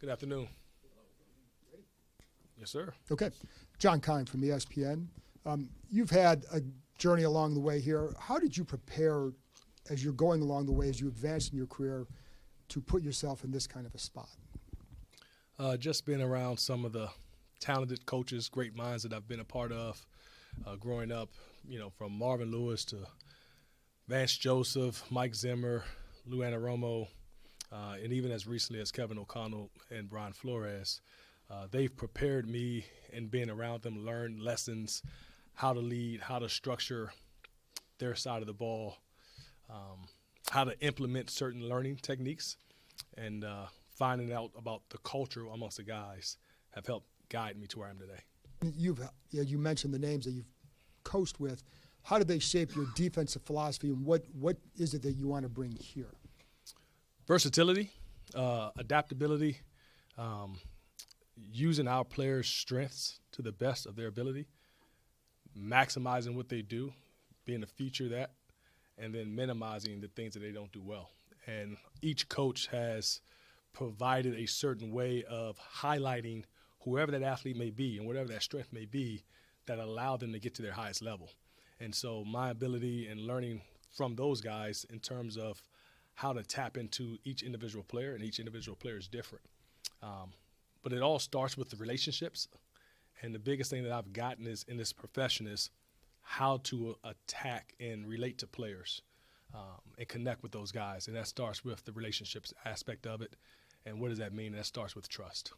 Good afternoon. Yes, sir. Okay. John Kine from ESPN. You've had a journey along the way here. How did you prepare as you're going along the way, as you advance in your career, to put yourself in this kind of a spot? Just being around some of the talented coaches, great minds that I've been a part of growing up, from Marvin Lewis to Vance Joseph, Mike Zimmer, Lou Anarumo, and even as recently as Kevin O'Connell and Brian Flores. They've prepared me, and being around them, learned lessons, how to lead, how to structure their side of the ball, how to implement certain learning techniques, and finding out about the culture amongst the guys have helped guide me to where I am today. You mentioned the names that you've coached with. How do they shape your defensive philosophy, and what is it that you want to bring here? Versatility, adaptability, using our players' strengths to the best of their ability, maximizing what they do, being a feature of that, and then minimizing the things that they don't do well. And each coach has provided a certain way of highlighting whoever that athlete may be and whatever that strength may be that allow them to get to their highest level. And so my ability and learning from those guys in terms of how to tap into each individual player, and each individual player is different. But it all starts with the relationships. And the biggest thing that I've gotten is in this profession is how to attack and relate to players and connect with those guys. And that starts with the relationships aspect of it. And what does that mean? That starts with trust.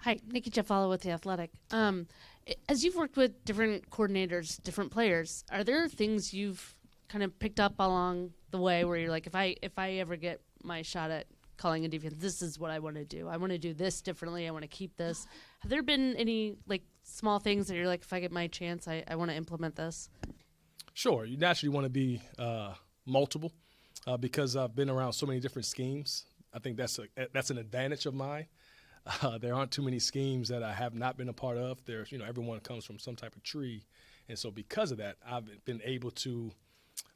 Hi, Nikki Jeffala with The Athletic. As you've worked with different coordinators, different players, are there things you've kind of picked up along the way where you're like, if I ever get my shot at calling a defense, this is what I want to do. I want to do this differently. I want to keep this. Have there been any small things that you're like, if I get my chance, I want to implement this? Sure. You naturally want to be multiple because I've been around so many different schemes. I think that's an advantage of mine. There aren't too many schemes that I have not been a part of. There's, everyone comes from some type of tree. And so because of that, I've been able to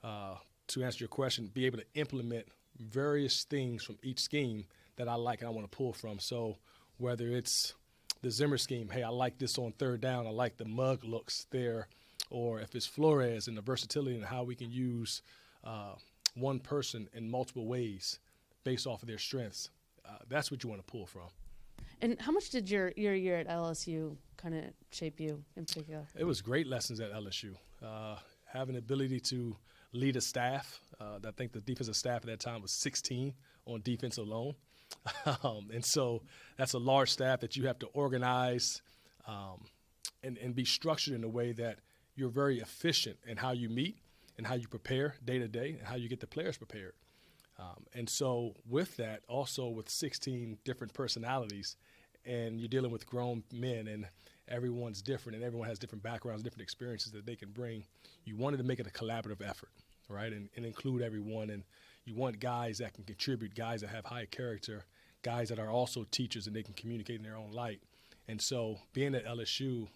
answer your question, be able to implement various things from each scheme that I like and I want to pull from. So whether it's the Zimmer scheme, hey, I like this on third down, I like the mug looks there, or if it's Flores and the versatility and how we can use one person in multiple ways based off of their strengths, that's what you want to pull from. And how much did your year at LSU kind of shape you in particular? It was great lessons at LSU. Having the ability to lead a staff. I think the defensive staff at that time was 16 on defense alone. And so that's a large staff that you have to organize and be structured in a way that you're very efficient in how you meet and how you prepare day to day and how you get the players prepared. And so with that, also with 16 different personalities, and you're dealing with grown men, and everyone's different, and everyone has different backgrounds, different experiences that they can bring. You wanted to make it a collaborative effort, right, and include everyone. And you want guys that can contribute, guys that have high character, guys that are also teachers and they can communicate in their own light. And so being at LSU,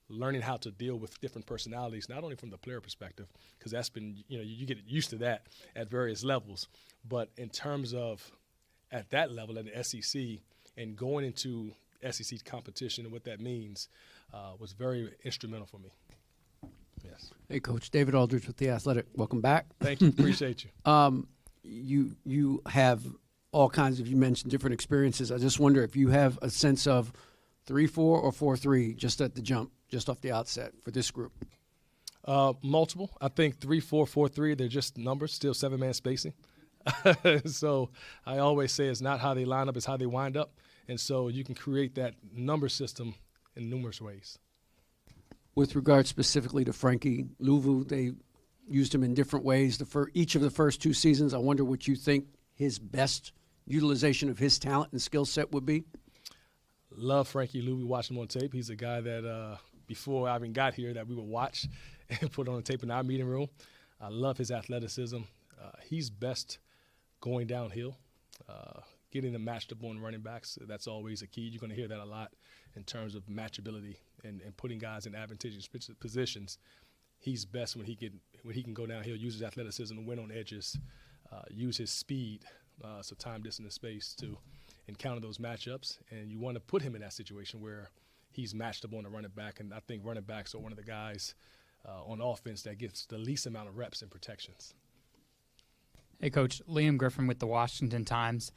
learning how to deal with different personalities, not only from the player perspective, because that's been, you get used to that at various levels, but in terms of at that level at the SEC and going into SEC competition and what that means was very instrumental for me. Yes. Hey, Coach. David Aldridge with The Athletic. Welcome back. Thank you. Appreciate you. You have all kinds of, you mentioned different experiences. I just wonder if you have a sense of 3-4 or 4-3 just at the jump, just off the outset for this group. Multiple. I think 3-4, 4-3, they're just numbers, still 7-man spacing. So I always say it's not how they line up, it's how they wind up. And so you can create that number system in numerous ways. With regard specifically to Frankie Louvu, they used him in different ways each of the first two seasons. I wonder what you think his best utilization of his talent and skill set would be. Love Frankie Louvu, watch him on tape. He's a guy that before I even got here that we would watch and put on the tape in our meeting room. I love his athleticism. He's best going downhill, getting them matched up on running backs. That's always a key. You're going to hear that a lot in terms of matchability and putting guys in advantageous positions. He's best when he can go downhill, use his athleticism to win on edges, use his speed, so time, distance, and space too. encounter those matchups, and you want to put him in that situation where he's matched up on a running back. And I think running backs are one of the guys on offense that gets the least amount of reps and protections. Hey, Coach. Liam Griffin with the Washington Times.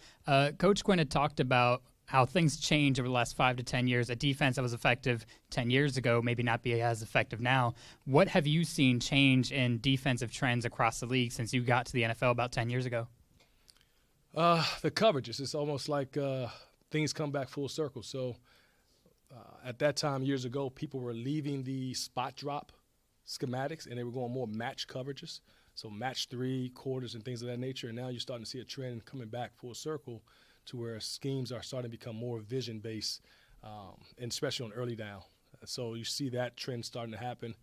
Coach Quinn had talked about how things change over the last 5 to 10 years. A defense that was effective 10 years ago may not be as effective now. What have you seen change in defensive trends across the league since you got to the NFL about 10 years ago? The coverages. It's almost like things come back full circle. So at that time, years ago, people were leaving the spot drop schematics, and they were going more match coverages. So match 3 quarters and things of that nature. And now you're starting to see a trend coming back full circle to where schemes are starting to become more vision-based, and especially on early down. So you see that trend starting to happen.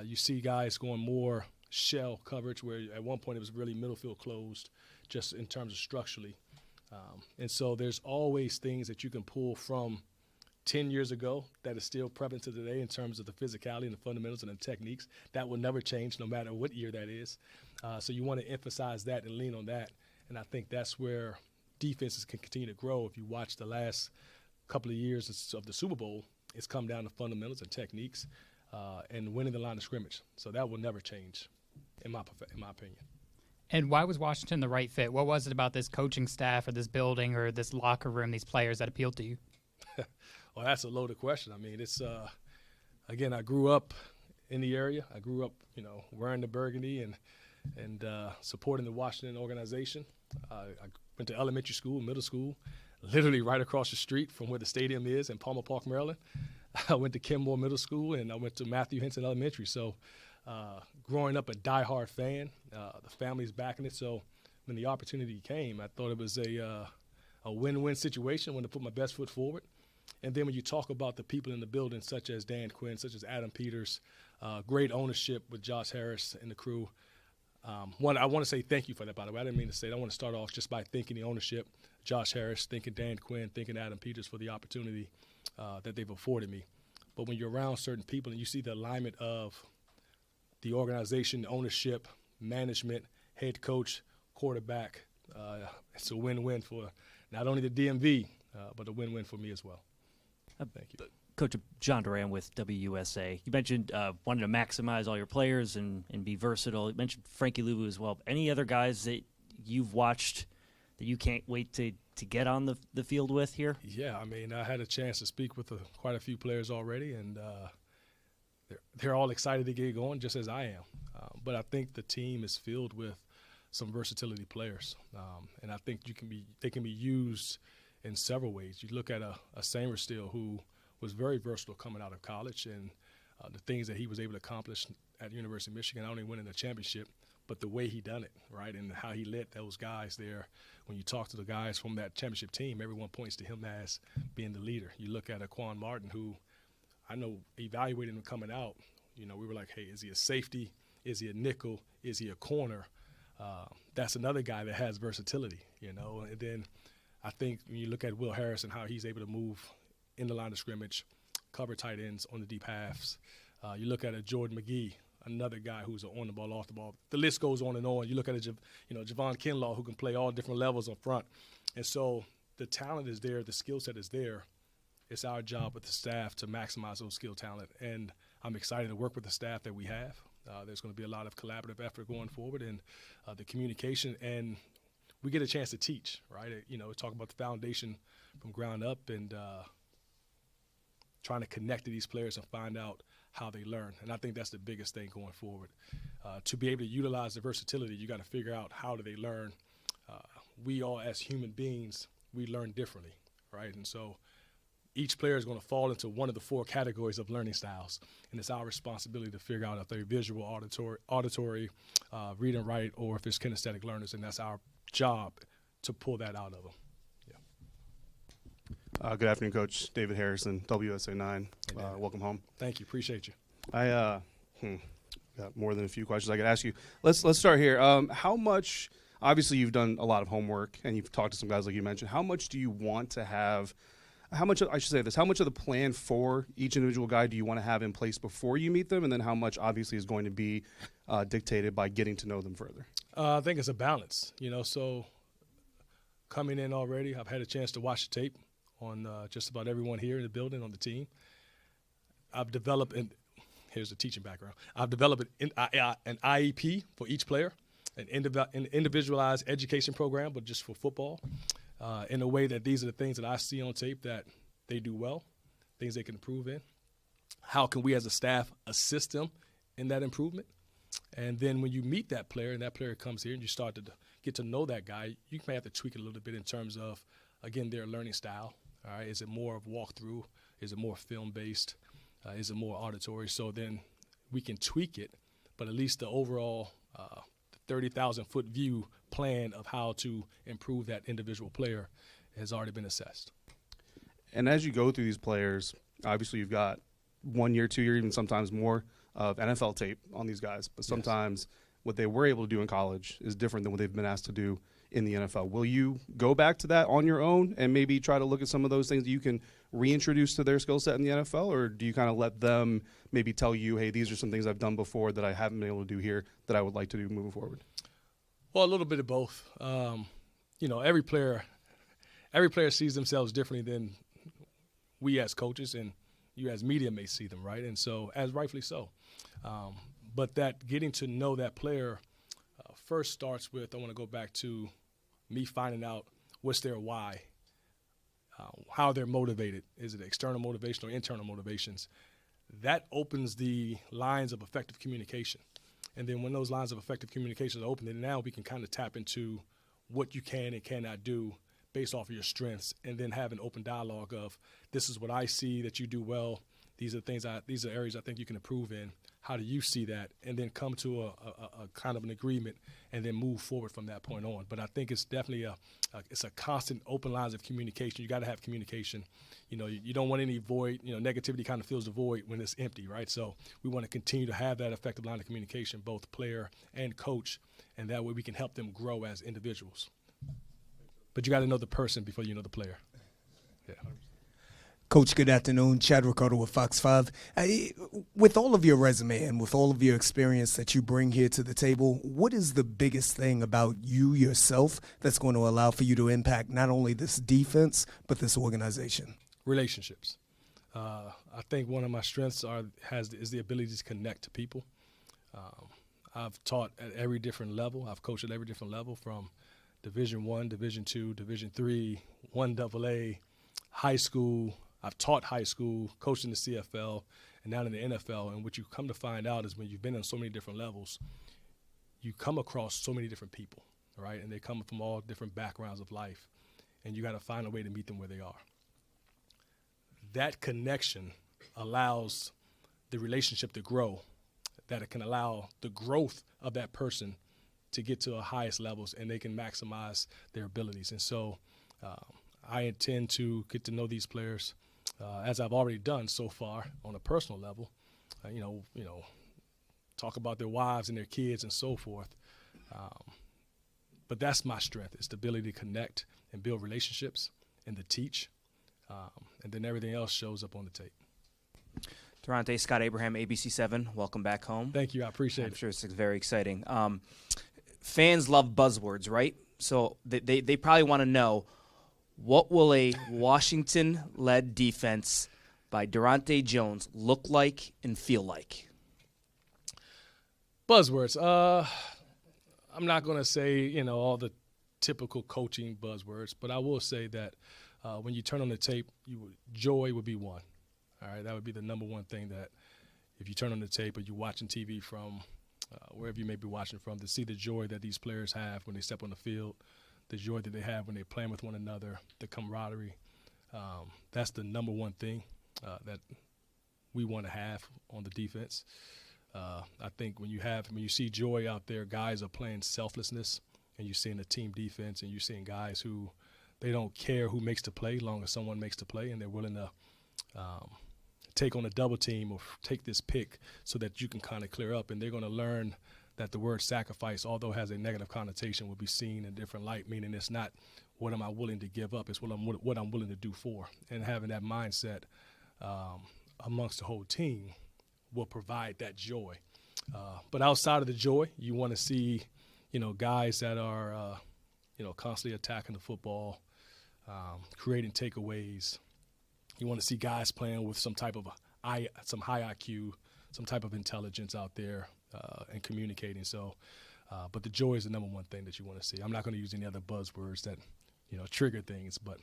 You see guys going more shell coverage, where at one point it was really middle field closed, just in terms of structurally. And so there's always things that you can pull from 10 years ago that is still prevalent to today in terms of the physicality and the fundamentals and the techniques. That will never change no matter what year that is. So you want to emphasize that and lean on that. And I think that's where defenses can continue to grow. If you watch the last couple of years of the Super Bowl, it's come down to fundamentals and techniques and winning the line of scrimmage. So that will never change, in my opinion. And why was Washington the right fit? What was it about this coaching staff or this building or this locker room, these players, that appealed to you? Well, that's a loaded question. I mean, it's again, I grew up in the area. I grew up, wearing the burgundy and supporting the Washington organization. I went to elementary school, middle school, literally right across the street from where the stadium is in Palmer Park, Maryland. I went to Kenmore Middle School, and I went to Matthew Henson Elementary. So growing up a diehard fan, the family's backing it. So when the opportunity came, I thought it was a win-win situation. I wanted to put my best foot forward. And then when you talk about the people in the building, such as Dan Quinn, such as Adam Peters, great ownership with Josh Harris and the crew. I want to say thank you for that, by the way. I didn't mean to say that. I want to start off just by thanking the ownership, Josh Harris, thanking Dan Quinn, thanking Adam Peters for the opportunity that they've afforded me. But when you're around certain people and you see the alignment of the organization, ownership, management, head coach, quarterback, it's a win-win for not only the DMV, but a win-win for me as well. Thank you. Coach John Duran with WUSA. You mentioned wanting to maximize all your players and be versatile. You mentioned Frankie Louvu as well. Any other guys that you've watched that you can't wait to get on the field with here? Yeah, I mean, I had a chance to speak with quite a few players already, and they're all excited to get going, just as I am. But I think the team is filled with some versatility players, and I think they can be used in several ways. You look at a Samerstill who was very versatile coming out of college, and the things that he was able to accomplish at the University of Michigan, not only winning a championship, but the way he done it, right, and how he led those guys there. When you talk to the guys from that championship team, everyone points to him as being the leader. You look at Quan Martin, who I know evaluating him coming out, we were like, hey, is he a safety? Is he a nickel? Is he a corner? That's another guy that has versatility, And then I think when you look at Will Harris and how he's able to move in the line of scrimmage, cover tight ends on the deep halves. You look at a Jordan McGee, another guy who's on the ball, off the ball. The list goes on and on. You look at Javon Kinlaw, who can play all different levels up front. And so the talent is there, the skill set is there. It's our job with the staff to maximize those skill talent. And I'm excited to work with the staff that we have. There's going to be a lot of collaborative effort going forward, and the communication, and we get a chance to teach, right? Talk about the foundation from ground up, and trying to connect to these players and find out how they learn. And I think that's the biggest thing going forward. To be able to utilize the versatility, you got to figure out how do they learn. We all, as human beings, we learn differently, right? And so each player is going to fall into one of the 4 categories of learning styles, and it's our responsibility to figure out if they're visual, auditory, read and write, or if it's kinesthetic learners, and that's our job to pull that out of them. Good afternoon, Coach. David Harrison, WSA 9. Welcome home. Thank you. Appreciate you. I got more than a few questions I could ask you. Let's start here. How much? Obviously, you've done a lot of homework, and you've talked to some guys like you mentioned. How much do you want to have? How much of the plan for each individual guy do you want to have in place before you meet them, and then how much obviously is going to be dictated by getting to know them further? I think it's a balance. So coming in already, I've had a chance to watch the tape on just about everyone here in the building on the team. I've developed, and here's the teaching background, I've developed an IEP for each player, an individualized education program, but just for football, in a way that these are the things that I see on tape that they do well, things they can improve in. How can we as a staff assist them in that improvement? And then when you meet that player and that player comes here and you start to get to know that guy, you may have to tweak it a little bit in terms of, again, their learning style. All right, is it more of walkthrough? Is it more film-based? Is it more auditory? So then we can tweak it, but at least the overall 30,000-foot view plan of how to improve that individual player has already been assessed. And as you go through these players, obviously you've got 1 year, 2 year, even sometimes more of NFL tape on these guys. But sometimes what they were able to do in college is different than what they've been asked to do in the NFL. Will you go back to that on your own and maybe try to look at some of those things that you can reintroduce to their skill set in the NFL? Or do you kind of let them maybe tell you, hey, these are some things I've done before that I haven't been able to do here that I would like to do moving forward? Well, a little bit of both. Every player sees themselves differently than we as coaches and you as media may see them, right? And so, as rightfully so. But that getting to know that player first starts with, I want to go back to me finding out what's their why, how they're motivated. Is it external motivation or internal motivations? That opens the lines of effective communication. And then when those lines of effective communication are open, then now we can kind of tap into what you can and cannot do based off of your strengths, and then have an open dialogue of, this is what I see that you do well. These are these are areas I think you can improve in. How do you see that? And then come to a kind of an agreement and then move forward from that point on. But I think it's definitely it's a constant open lines of communication. You got to have communication. You don't want any void. Negativity kind of fills the void when it's empty, right? So we want to continue to have that effective line of communication, both player and coach, and that way we can help them grow as individuals. But you got to know the person before you know the player. Yeah. Coach, good afternoon. Chad Ricardo with Fox 5. With all of your resume and with all of your experience that you bring here to the table, what is the biggest thing about you yourself that's going to allow for you to impact not only this defense but this organization? Relationships. I think one of my strengths is the ability to connect to people. I've taught at every different level. I've coached at every different level, from Division I, Division II, Division III, 1AA, high school. I've taught high school, coached in the CFL, and now in the NFL. And what you come to find out is when you've been on so many different levels, you come across so many different people, right? And they come from all different backgrounds of life, and you got to find a way to meet them where they are. That connection allows the relationship to grow, that it can allow the growth of that person to get to the highest levels, and they can maximize their abilities. And so I intend to get to know these players as I've already done so far on a personal level, talk about their wives and their kids and so forth. But that's my strength, is the ability to connect and build relationships and to teach. And then everything else shows up on the tape. Daronte, Scott Abraham, ABC7, welcome back home. Thank you. I appreciate it. I'm sure it's very exciting. Fans love buzzwords, right? So they probably want to know, what will a Washington-led defense by Daronte Jones look like and feel like? Buzzwords. I'm not going to say, all the typical coaching buzzwords, but I will say that when you turn on the tape, joy would be one. All right, that would be the number one thing, that if you turn on the tape or you're watching TV from wherever you may be watching from, to see the joy that these players have when they step on the field, the joy that they have when they're playing with one another, the camaraderie. That's the number one thing that we want to have on the defense. I think when you see joy out there, guys are playing selflessness, and you're seeing a team defense, and you're seeing guys who they don't care who makes the play, as long as someone makes the play, and they're willing to take on a double team or take this pick so that you can kind of clear up. And they're going to learn that the word sacrifice, although it has a negative connotation, will be seen in a different light, meaning it's not what am I willing to give up, it's what I'm willing to do for. And having that mindset amongst the whole team will provide that joy. But outside of the joy, you want to see, guys that are constantly attacking the football, creating takeaways. You want to see guys playing with some high IQ, some type of intelligence out there and communicating. So, but the joy is the number one thing that you want to see. I'm not going to use any other buzzwords that, trigger things, but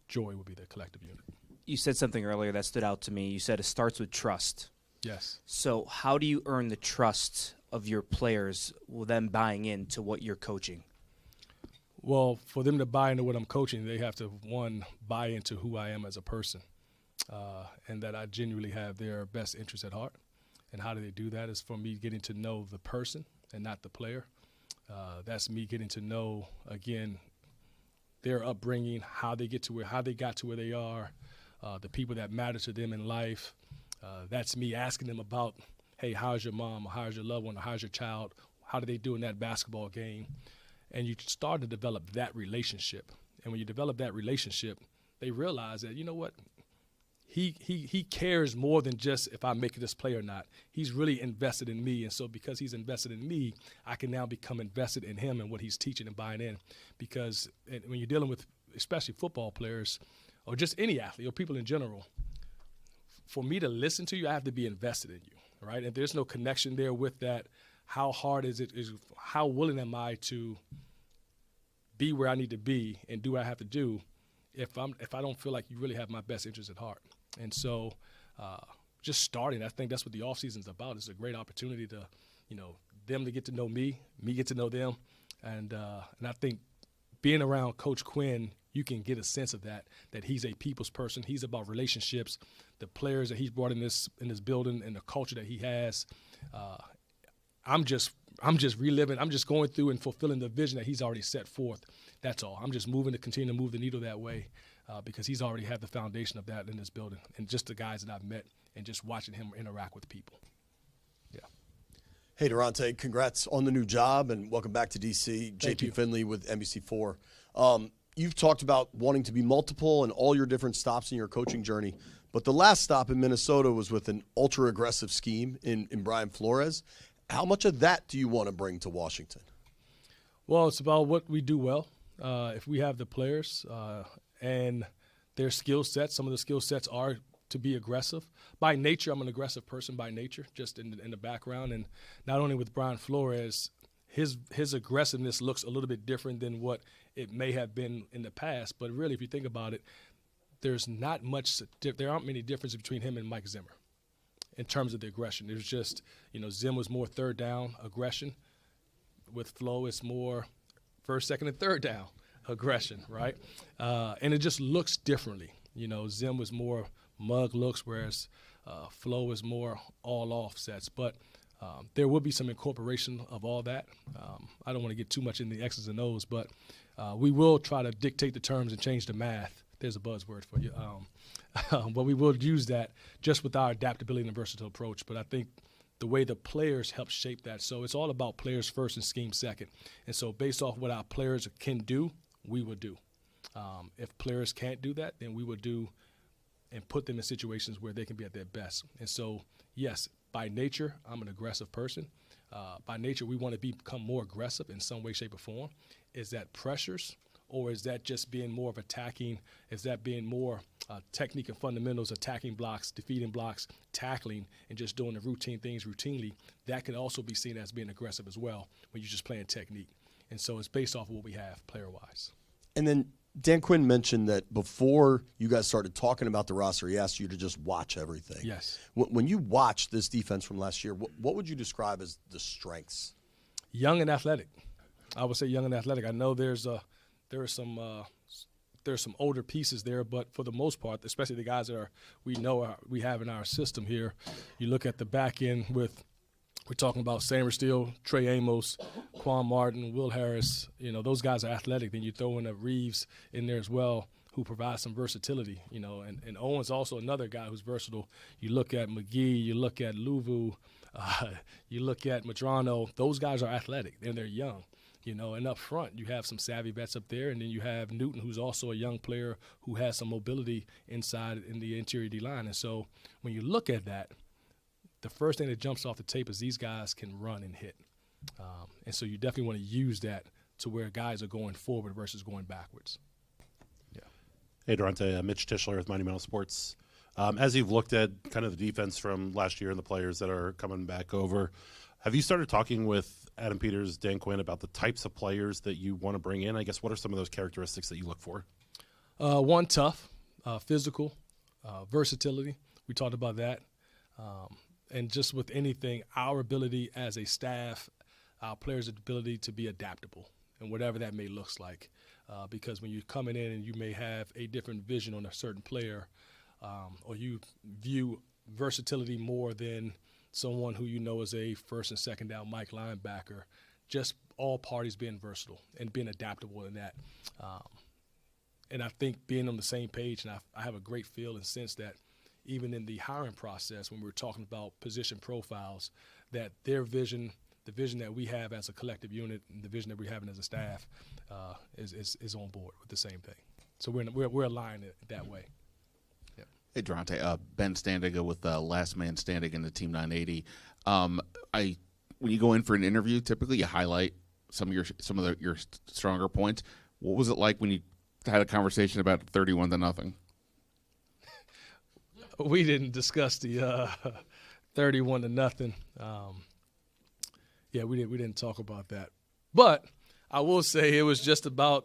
joy would be the collective unit. You said something earlier that stood out to me. You said it starts with trust. Yes. So how do you earn the trust of your players with them buying into what you're coaching? Well, for them to buy into what I'm coaching, they have to, one, buy into who I am as a person, and that I genuinely have their best interests at heart. And how do they do that is for me getting to know the person and not the player. That's me getting to know, again, their upbringing, how they got to where they are, the people that matter to them in life. That's me asking them about, hey, how's your mom, or how's your loved one, or how's your child? How do they do in that basketball game? And you start to develop that relationship. And when you develop that relationship, they realize that, you know what, he cares more than just if I make this play or not. He's really invested in me. And so because he's invested in me, I can now become invested in him and what he's teaching and buying in. Because when you're dealing with especially football players or just any athlete or people in general, for me to listen to you, I have to be invested in you, right? If there's no connection there with that, how hard is it? How willing am I to be where I need to be and do what I have to do if I don't feel like you really have my best interest at heart? And so just starting, I think that's what the offseason is about. It's a great opportunity to, them to get to know me get to know them. And I think being around Coach Quinn, you can get a sense of that he's a people's person. He's about relationships, the players that he's brought in this building and the culture that he has. I'm just reliving. I'm just going through and fulfilling the vision that he's already set forth. That's all. I'm just moving to continue to move the needle that way because he's already had the foundation of that in this building and just the guys that I've met and just watching him interact with people. Yeah. Hey, Daronte, congrats on the new job and welcome back to D.C. Thank you. JP Finley with NBC4. You've talked about wanting to be multiple and all your different stops in your coaching journey, but the last stop in Minnesota was with an ultra-aggressive scheme in Brian Flores. How much of that do you want to bring to Washington? Well, it's about what we do well. If we have the players and their skill sets, some of the skill sets are to be aggressive. By nature, I'm an aggressive person by nature, just in the background. And not only with Brian Flores, his aggressiveness looks a little bit different than what it may have been in the past. But really, if you think about it, there aren't many differences between him and Mike Zimmer in terms of the aggression. There's just, Zim was more third down aggression. With Flo, it's more first, second, and third down aggression, right? And it just looks differently. Zim was more mug looks, whereas Flo is more all offsets. But there will be some incorporation of all that. I don't want to get too much in the X's and O's, but we will try to dictate the terms and change the math. There's a buzzword for you. But we will use that just with our adaptability and versatile approach. But I think the way the players help shape that. So it's all about players first and scheme second. And so based off what our players can do, we will do. If players can't do that, then we will do and put them in situations where they can be at their best. And so, yes, by nature, I'm an aggressive person. By nature, we want to become more aggressive in some way, shape, or form. Is that pressures? Or is that just being more of attacking? Is that being more technique and fundamentals, attacking blocks, defeating blocks, tackling, and just doing the routine things routinely? That could also be seen as being aggressive as well when you're just playing technique. And so it's based off of what we have player-wise. And then Dan Quinn mentioned that before you guys started talking about the roster, he asked you to just watch everything. Yes. When you watched this defense from last year, what would you describe as the strengths? Young and athletic. I would say young and athletic. I know there's some older pieces there, but for the most part, especially the guys that we have in our system here, you look at the back end with, we're talking about Samuel Steele, Trey Amos, Quan Martin, Will Harris. Those guys are athletic. Then you throw in a Reeves in there as well, who provides some versatility. And Owen's also another guy who's versatile. You look at McGee, you look at Luvu, you look at Madrano. Those guys are athletic, and they're young. And up front, you have some savvy vets up there, and then you have Newton, who's also a young player who has some mobility inside in the interior D-line. And so when you look at that, the first thing that jumps off the tape is these guys can run and hit. And so you definitely want to use that to where guys are going forward versus going backwards. Hey, Daronte, Mitch Tischler with Monumental Sports. As you've looked at kind of the defense from last year and the players that are coming back over, have you started talking with Adam Peters, Dan Quinn about the types of players that you want to bring in? I guess what are some of those characteristics that you look for? One, tough, physical, versatility. We talked about that. And just with anything, our ability as a staff, our players' ability to be adaptable and whatever that may look like. Because when you're coming in and you may have a different vision on a certain player, or you view versatility more than someone who you know is a first and second down Mike linebacker, just all parties being versatile and being adaptable in that. And I think being on the same page, and I have a great feel and sense that even in the hiring process, when we were talking about position profiles, that their vision, the vision that we have as a collective unit, and the vision that we're having as a staff, is on board with the same thing. So we're aligned that way. Yeah. Hey, Daronte, Ben Standiga with Last Man Standing in the Team 980. When you go in for an interview, typically you highlight some of your stronger points. What was it like when you had a conversation about 31-0? We didn't discuss the 31-0. Yeah, we didn't talk about that. But I will say it was just about,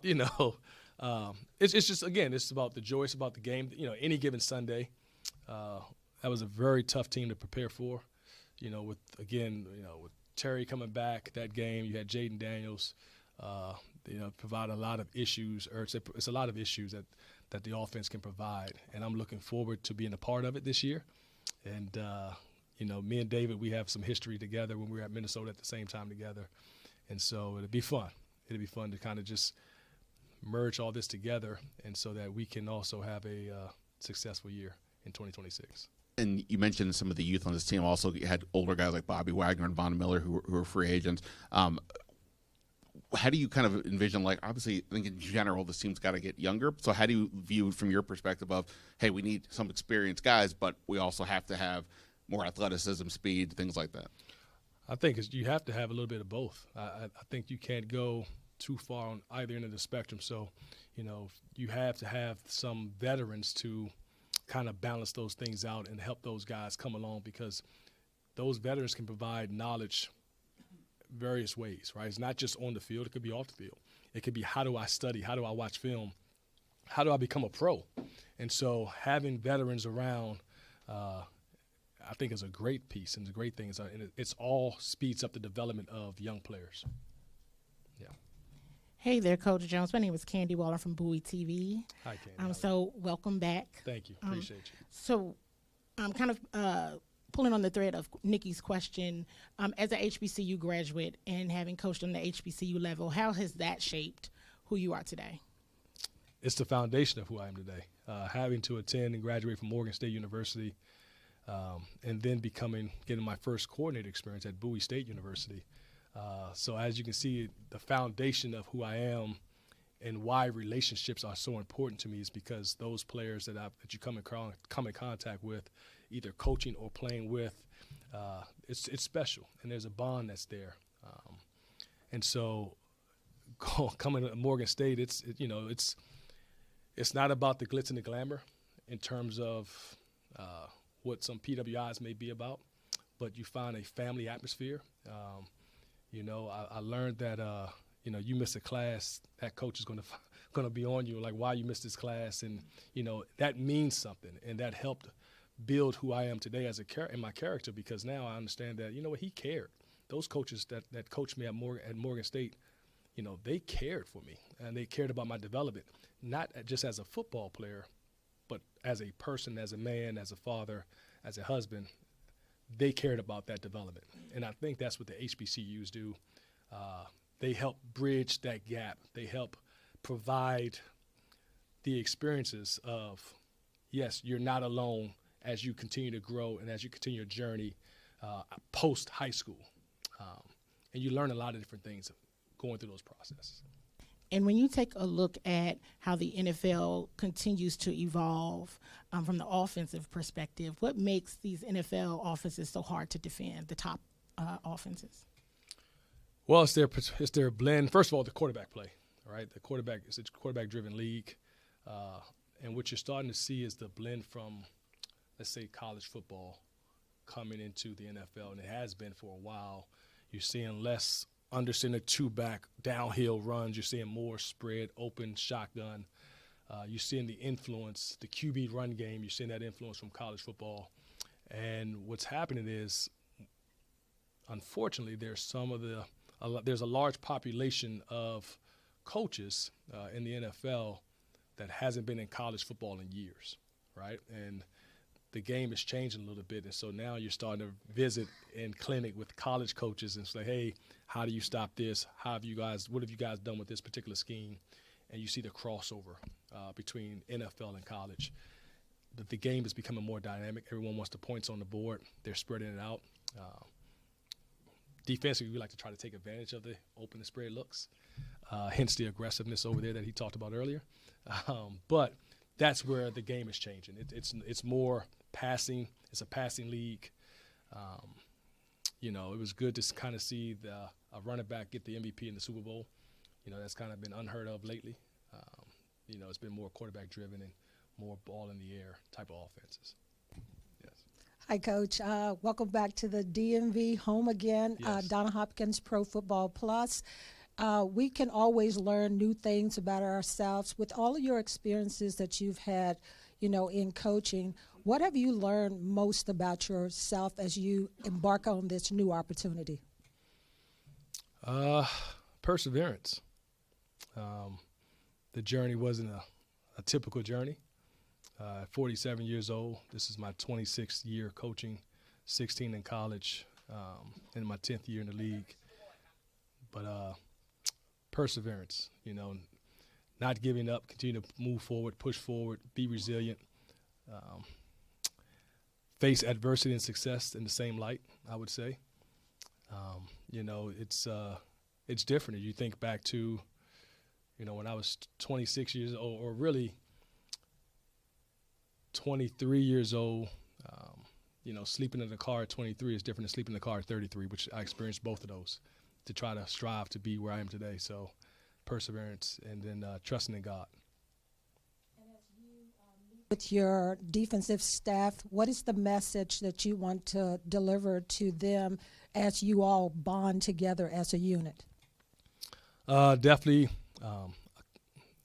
it's just, again, it's about the joy. It's about the game. Any given Sunday, that was a very tough team to prepare for. With Terry coming back that game, you had Jaden Daniels, provide a lot of issues, or it's a lot of issues that the offense can provide. And I'm looking forward to being a part of it this year. And, me and David, we have some history together when we were at Minnesota at the same time together. And so it'll be fun. It'll be fun to kind of just merge all this together, and so that we can also have a successful year in 2026. And you mentioned some of the youth on this team. Also, you had older guys like Bobby Wagner and Von Miller who are free agents. How do you kind of envision, obviously, I think in general this team's got to get younger. So how do you view from your perspective of, hey, we need some experienced guys, but we also have to have more athleticism, speed, things like that? I think you have to have a little bit of both. I think you can't go too far on either end of the spectrum. So, you have to have some veterans to kind of balance those things out and help those guys come along, because those veterans can provide knowledge various ways, right? It's not just on the field. It could be off the field. It could be, how do I study? How do I watch film? How do I become a pro? And so having veterans around, I think is a great piece and a great thing. It's all speeds up the development of young players. Yeah. Hey there, Coach Jones. My name is Candy Waller from Bowie TV. Hi, Candy. So welcome back. Thank you. Appreciate you. So I'm kind of pulling on the thread of Nikki's question. As an HBCU graduate and having coached on the HBCU level, how has that shaped who you are today? It's the foundation of who I am today. Having to attend and graduate from Morgan State University, and then getting my first coordinator experience at Bowie State University. So as you can see, the foundation of who I am and why relationships are so important to me is because those players that you come in contact with, either coaching or playing with, it's special, and there's a bond that's there. And so coming to Morgan State, it's not about the glitz and the glamour in terms of what some PWIs may be about, but you find a family atmosphere. I learned that you miss a class, that coach is going to be on you, like, why you missed this class, and that means something, and that helped build who I am today in my character, because now I understand that he cared. Those coaches that coached me at Morgan State, they cared for me, and they cared about my development, not just as a football player, but as a person, as a man, as a father, as a husband. They cared about that development, and I think that's what the HBCUs do. They help bridge that gap. They help provide the experiences of, yes, you're not alone as you continue to grow and as you continue your journey post high school, and you learn a lot of different things going through those processes. And when you take a look at how the NFL continues to evolve from the offensive perspective, what makes these NFL offenses so hard to defend, the top offenses? Well, it's their blend. First of all, the quarterback play, all right? The quarterback is a quarterback-driven league, and what you're starting to see is the blend from, let's say, college football coming into the NFL, and it has been for a while. You're seeing less under-center two-back downhill runs. You're seeing more spread, open, shotgun. You're seeing the influence, the QB run game. You're seeing that influence from college football. And what's happening is, unfortunately, there's a large population of coaches in the NFL that hasn't been in college football in years, right? And the game is changing a little bit, and so now you're starting to visit in clinic with college coaches and say, hey, how do you stop this? What have you guys done with this particular scheme? And you see the crossover between NFL and college. The game is becoming more dynamic. Everyone wants the points on the board. They're spreading it out. Defensively, we like to try to take advantage of the open and spread looks, hence the aggressiveness over there that he talked about earlier. But that's where the game is changing. It's more passing. It's a passing league. It was good to kind of see a running back get the MVP in the Super Bowl. That's kind of been unheard of lately. It's been more quarterback-driven and more ball in the air type of offenses. Yes. Hi, Coach. Welcome back to the DMV home again, Yes. Donna Hopkins Pro Football Plus. We can always learn new things about ourselves. With all of your experiences that you've had, in coaching, what have you learned most about yourself as you embark on this new opportunity? Perseverance. The journey wasn't a typical journey. At 47 years old, this is my 26th year coaching, 16 in college, and my 10th year in the league. But perseverance, not giving up, continue to move forward, push forward, be resilient, face adversity and success in the same light, I would say. It's different. You think back to, when I was 26 years old, or really 23 years old, sleeping in the car at 23 is different than sleeping in the car at 33, which I experienced both of those to try to strive to be where I am today. So perseverance and then trusting in God. With your defensive staff, what is the message that you want to deliver to them as you all bond together as a unit? Definitely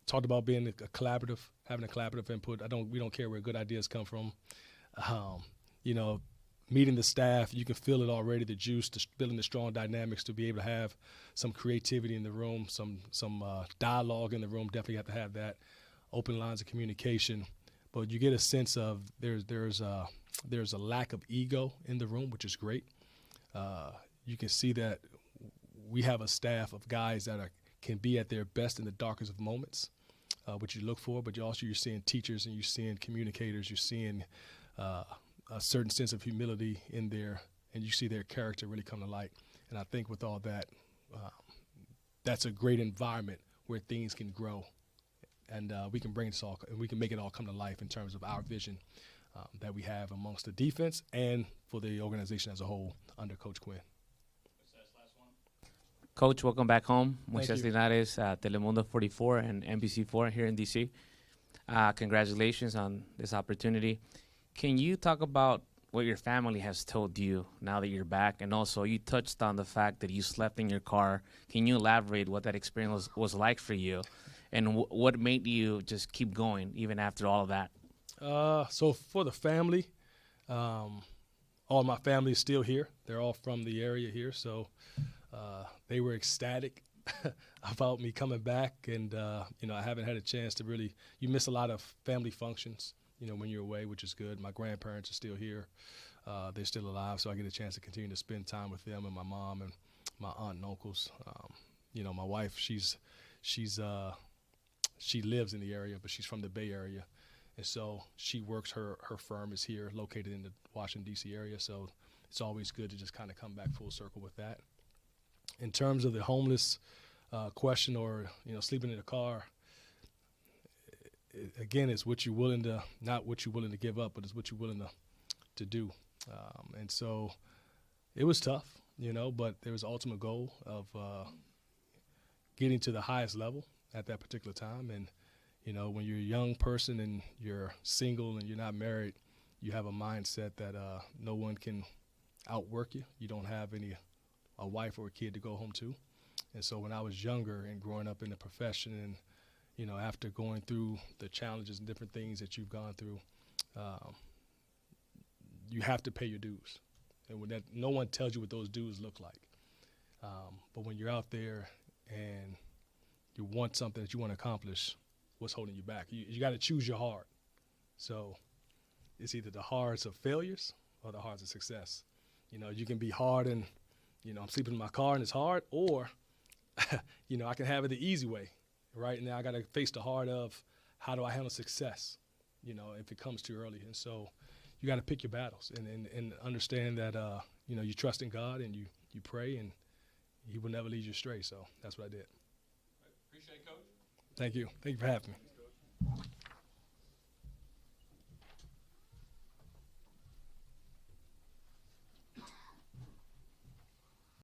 talked about being a collaborative, having a collaborative input. We don't care where good ideas come from. Meeting the staff, you can feel it already, the juice, building the strong dynamics to be able to have some creativity in the room, some dialogue in the room. Definitely have to have that, open lines of communication. But you get a sense of there's a lack of ego in the room, which is great. You can see that we have a staff of guys that can be at their best in the darkest of moments, which you look for. But you're seeing teachers and you're seeing communicators. You're seeing a certain sense of humility in there, and you see their character really come to light. And I think with all that, that's a great environment where things can grow, and we can bring this all, and we can make it all come to life in terms of our vision that we have amongst the defense and for the organization as a whole under Coach Quinn. Coach, welcome back home. Thank Moises you. Linares, Telemundo 44 and NBC 4 here in D.C. Congratulations on this opportunity. Can you talk about what your family has told you now that you're back? And also, you touched on the fact that you slept in your car. Can you elaborate what that experience was like for you? And what made you just keep going even after all of that? So for the family, all my family is still here. They're all from the area here, so they were ecstatic about me coming back. And, I haven't had a chance to really – you miss a lot of family functions, when you're away, which is good. My grandparents are still here. They're still alive, so I get a chance to continue to spend time with them and my mom and my aunt and uncles. My wife, she lives in the area, but she's from the Bay Area. And so she works, her firm is here, located in the Washington, D.C. area. So it's always good to just kind of come back full circle with that. In terms of the homeless question or, sleeping in the car, again, it's what you're willing to, not what you're willing to give up, but it's what you're willing to do. And so it was tough. but there was the ultimate goal of getting to the highest level at that particular time. And, when you're a young person and you're single and you're not married, you have a mindset that no one can outwork you. You don't have a wife or a kid to go home to. And so when I was younger and growing up in the profession and, after going through the challenges and different things that you've gone through, you have to pay your dues. And when no one tells you what those dues look like. But when you're out there and you want something that you want to accomplish, what's holding you back? You got to choose your heart. So it's either the hearts of failures or the hearts of success. You can be hard and, I'm sleeping in my car and it's hard, or, I can have it the easy way, right? Now I got to face the heart of how do I handle success, if it comes too early. And so you got to pick your battles and understand that, you trust in God and you pray and He will never lead you astray. So that's what I did. Appreciate it, Coach. Thank you. Thank you for having me.